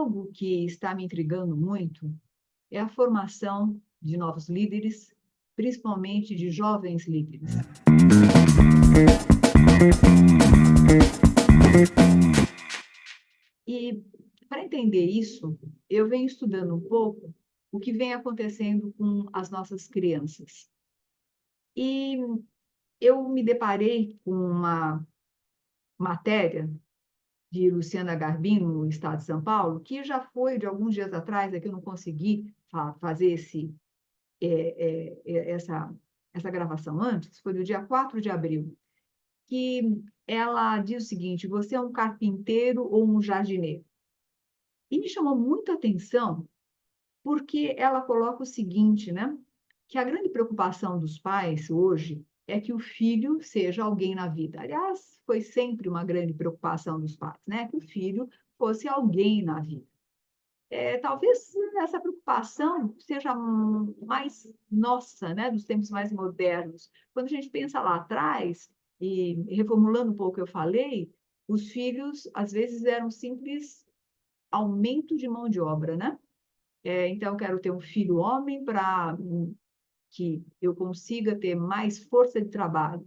algo que está me intrigando muito é a formação de novos líderes, principalmente de jovens líderes. E para entender isso, eu venho estudando um pouco o que vem acontecendo com as nossas crianças. E eu me deparei com uma matéria de Luciana Garbim, no estado de São Paulo, que já foi de alguns dias atrás, é que eu não consegui fazer essa gravação antes, foi do dia 4 de abril, que ela diz o seguinte: você é um carpinteiro ou um jardineiro? E me chamou muito a atenção, porque ela coloca o seguinte, né? Que a grande preocupação dos pais hoje é que o filho seja alguém na vida. Aliás, foi sempre uma grande preocupação dos pais, né? Que o filho fosse alguém na vida. Talvez essa preocupação seja mais nossa, né? Dos tempos mais modernos. Quando a gente pensa lá atrás, e reformulando um pouco o que eu falei, os filhos, às vezes, eram simples aumento de mão de obra, né? Então, eu quero ter um filho homem para que eu consiga ter mais força de trabalho.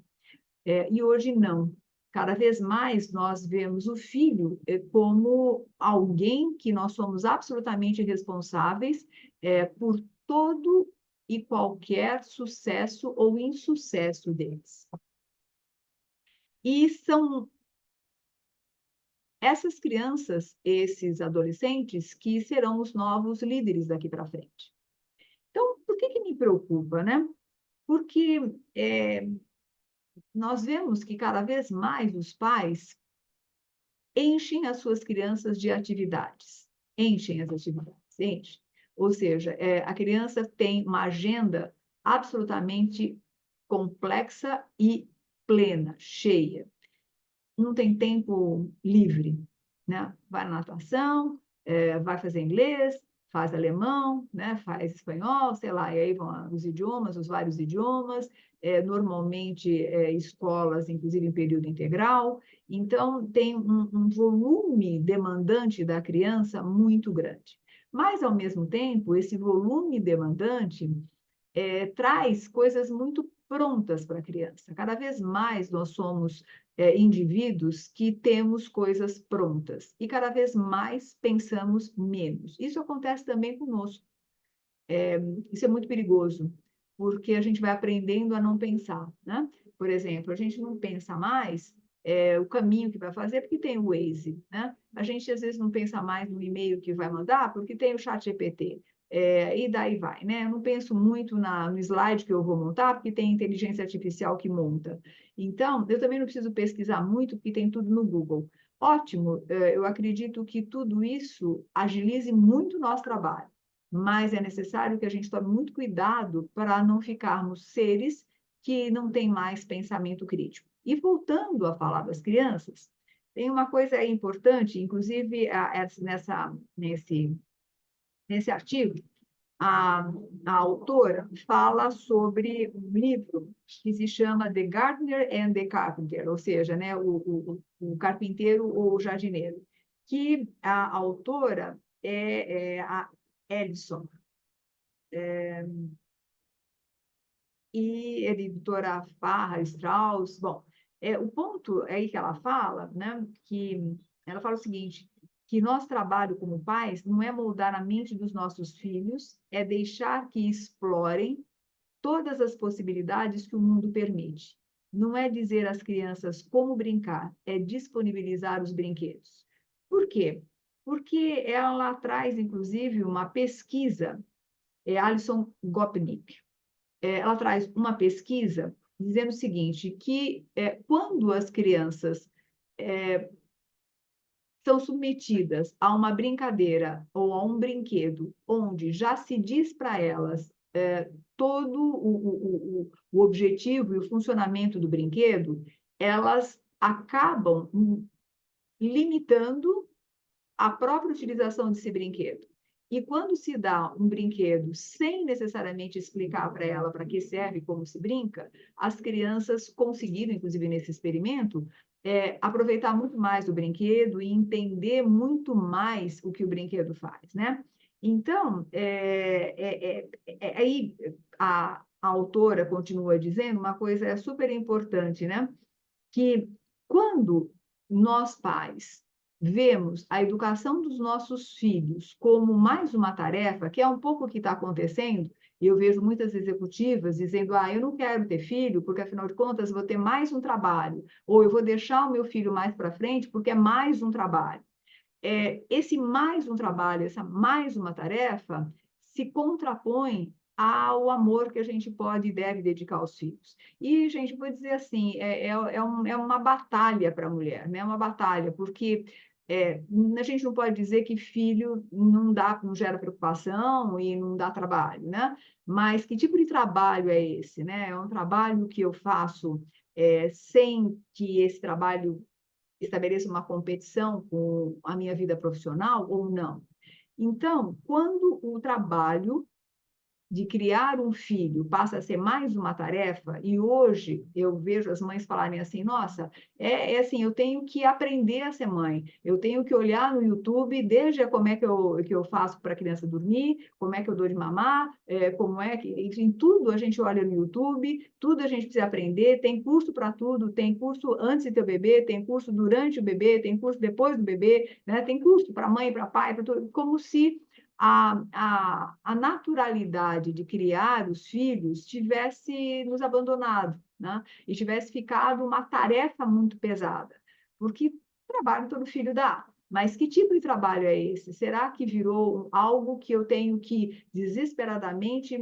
E hoje não. Cada vez mais nós vemos o filho como alguém que nós somos absolutamente responsáveis por todo e qualquer sucesso ou insucesso deles. E são essas crianças, esses adolescentes, que serão os novos líderes daqui para frente. Então, por que me preocupa, né? Porque nós vemos que cada vez mais os pais enchem as suas crianças de atividades, enchem as atividades, enchem. Ou seja, a criança tem uma agenda absolutamente complexa e plena, cheia. Não tem tempo livre, né? Vai na natação, vai fazer inglês, faz alemão, né? Faz espanhol, sei lá, e aí vão os idiomas, os vários idiomas, normalmente escolas, inclusive em período integral. Então, tem um volume demandante da criança muito grande. Mas, ao mesmo tempo, esse volume demandante traz coisas muito prontas para a criança. Cada vez mais nós somos indivíduos que temos coisas prontas e cada vez mais pensamos menos. Isso acontece também conosco. Isso é muito perigoso, porque a gente vai aprendendo a não pensar, né? Por exemplo, a gente não pensa mais o caminho que vai fazer porque tem o Waze, né? A gente às vezes não pensa mais no e-mail que vai mandar porque tem o chat GPT. E daí vai, né? Eu não penso muito no slide que eu vou montar porque tem inteligência artificial que monta. Então, eu também não preciso pesquisar muito porque tem tudo no Google. Ótimo, eu acredito que tudo isso agilize muito o nosso trabalho, mas é necessário que a gente tome muito cuidado para não ficarmos seres que não têm mais pensamento crítico. E voltando a falar das crianças, tem uma coisa importante, inclusive nesse artigo, a, a autora fala sobre um livro que se chama The Gardener and the Carpenter, ou seja, né, o carpinteiro ou o jardineiro, que a autora é a Ellison, e editora Farra, Strauss. Bom, o ponto é aí que ela fala, né, que ela fala o seguinte, que nosso trabalho como pais não é moldar a mente dos nossos filhos, é deixar que explorem todas as possibilidades que o mundo permite. Não é dizer às crianças como brincar, é disponibilizar os brinquedos. Por quê? Porque ela traz, inclusive, uma pesquisa, Alison Gopnik, ela traz uma pesquisa dizendo o seguinte, que quando as crianças são submetidas a uma brincadeira ou a um brinquedo onde já se diz para elas todo o objetivo e o funcionamento do brinquedo, elas acabam limitando a própria utilização desse brinquedo. E quando se dá um brinquedo sem necessariamente explicar para ela para que serve, como se brinca, as crianças conseguiram, inclusive nesse experimento, aproveitar muito mais o brinquedo e entender muito mais o que o brinquedo faz, né? Então, aí a autora continua dizendo uma coisa super importante, né? Que quando nós pais vemos a educação dos nossos filhos como mais uma tarefa, que é um pouco o que está acontecendo, e eu vejo muitas executivas dizendo: ah, eu não quero ter filho, porque afinal de contas vou ter mais um trabalho, ou eu vou deixar o meu filho mais para frente, porque é mais um trabalho. Esse mais um trabalho, essa mais uma tarefa, se contrapõe ao amor que a gente pode e deve dedicar aos filhos. E, gente, vou dizer assim, é uma batalha para a mulher, né? Uma batalha, porque a gente não pode dizer que filho não gera preocupação e não dá trabalho, né? Mas que tipo de trabalho é esse, né? É um trabalho que eu faço sem que esse trabalho estabeleça uma competição com a minha vida profissional ou não. Então, quando o trabalho de criar um filho passa a ser mais uma tarefa, e hoje eu vejo as mães falarem assim: nossa, assim, eu tenho que aprender a ser mãe, eu tenho que olhar no YouTube, desde como é que eu faço para a criança dormir, como é que eu dou de mamar, como é que, enfim, tudo a gente olha no YouTube, tudo a gente precisa aprender, tem curso para tudo, tem curso antes de ter o bebê, tem curso durante o bebê, tem curso depois do bebê, né? Tem curso para mãe, para pai, para tudo, como se a naturalidade de criar os filhos tivesse nos abandonado, né? E tivesse ficado uma tarefa muito pesada, porque trabalho todo filho dá. Mas que tipo de trabalho é esse? Será que virou algo que eu tenho que desesperadamente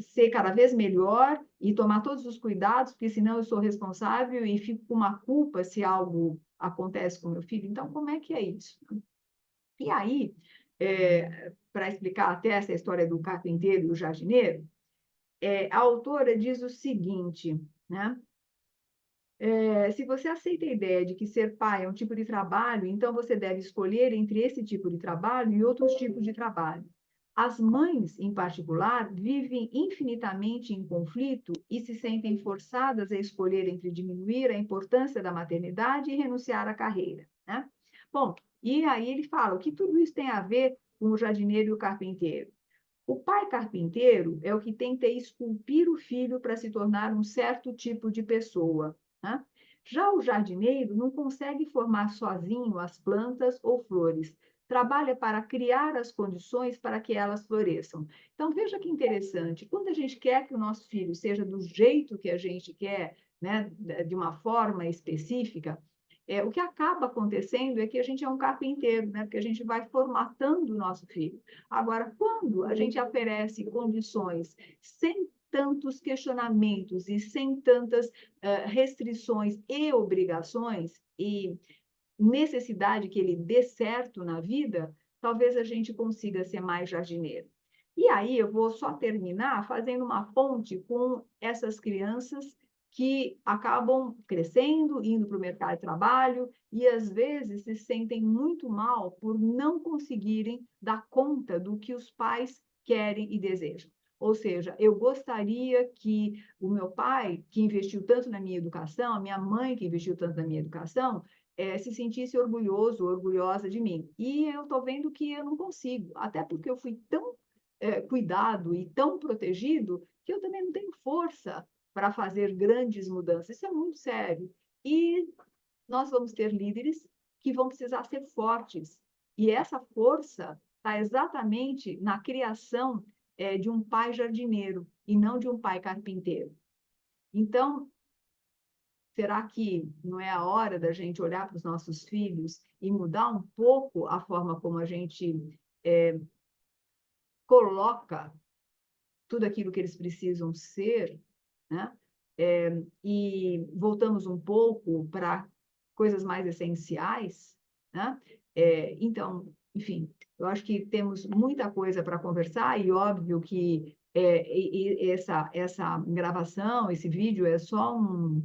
ser cada vez melhor e tomar todos os cuidados, porque senão eu sou responsável e fico com uma culpa se algo acontece com meu filho? Então, como é que é isso? E aí, para explicar até essa história do carpinteiro e o jardineiro, a autora diz o seguinte, né? Se você aceita a ideia de que ser pai é um tipo de trabalho, então você deve escolher entre esse tipo de trabalho e outros tipos de trabalho. As mães, em particular, vivem infinitamente em conflito e se sentem forçadas a escolher entre diminuir a importância da maternidade e renunciar à carreira, né? Bom, e aí ele fala o que tudo isso tem a ver com o jardineiro e o carpinteiro. O pai carpinteiro é o que tenta esculpir o filho para se tornar um certo tipo de pessoa, né? Já o jardineiro não consegue formar sozinho as plantas ou flores, trabalha para criar as condições para que elas floresçam. Então, veja que interessante, quando a gente quer que o nosso filho seja do jeito que a gente quer, né, de uma forma específica, o que acaba acontecendo é que a gente é um carpinteiro, né, porque a gente vai formatando o nosso filho. Agora, quando a gente oferece condições sem tantos questionamentos e sem tantas restrições e obrigações e necessidade que ele dê certo na vida, talvez a gente consiga ser mais jardineiro. E aí eu vou só terminar fazendo uma ponte com essas crianças que acabam crescendo, indo para o mercado de trabalho e às vezes se sentem muito mal por não conseguirem dar conta do que os pais querem e desejam. Ou seja, eu gostaria que o meu pai, que investiu tanto na minha educação, a minha mãe, que investiu tanto na minha educação, se sentisse orgulhoso, orgulhosa de mim. E eu estou vendo que eu não consigo, até porque eu fui tão cuidado e tão protegido que eu também não tenho força para fazer grandes mudanças. Isso é muito sério. E nós vamos ter líderes que vão precisar ser fortes. E essa força está exatamente na criação de um pai jardineiro e não de um pai carpinteiro. Então, será que não é a hora da gente olhar para os nossos filhos e mudar um pouco a forma como a gente coloca tudo aquilo que eles precisam ser, né? E voltamos um pouco para coisas mais essenciais, né? Então, enfim, eu acho que temos muita coisa para conversar e óbvio que essa gravação, esse vídeo é só um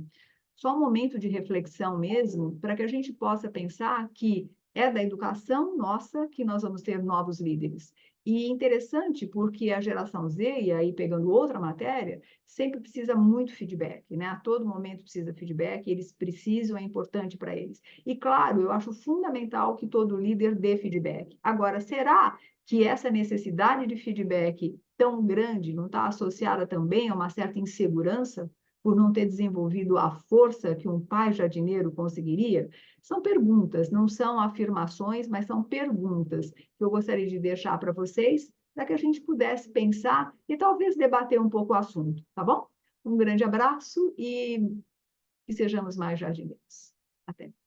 momento de reflexão mesmo, para que a gente possa pensar que É da educação nossa que nós vamos ter novos líderes. E interessante porque a geração Z, e aí pegando outra matéria, sempre precisa muito feedback, né? A todo momento precisa feedback, eles precisam, é importante para eles. E claro, eu acho fundamental que todo líder dê feedback. Agora, será que essa necessidade de feedback tão grande não está associada também a uma certa insegurança por não ter desenvolvido a força que um pai jardineiro conseguiria? São perguntas, não são afirmações, mas são perguntas que eu gostaria de deixar para vocês, para que a gente pudesse pensar e talvez debater um pouco o assunto, tá bom? Um grande abraço e que sejamos mais jardineiros. Até.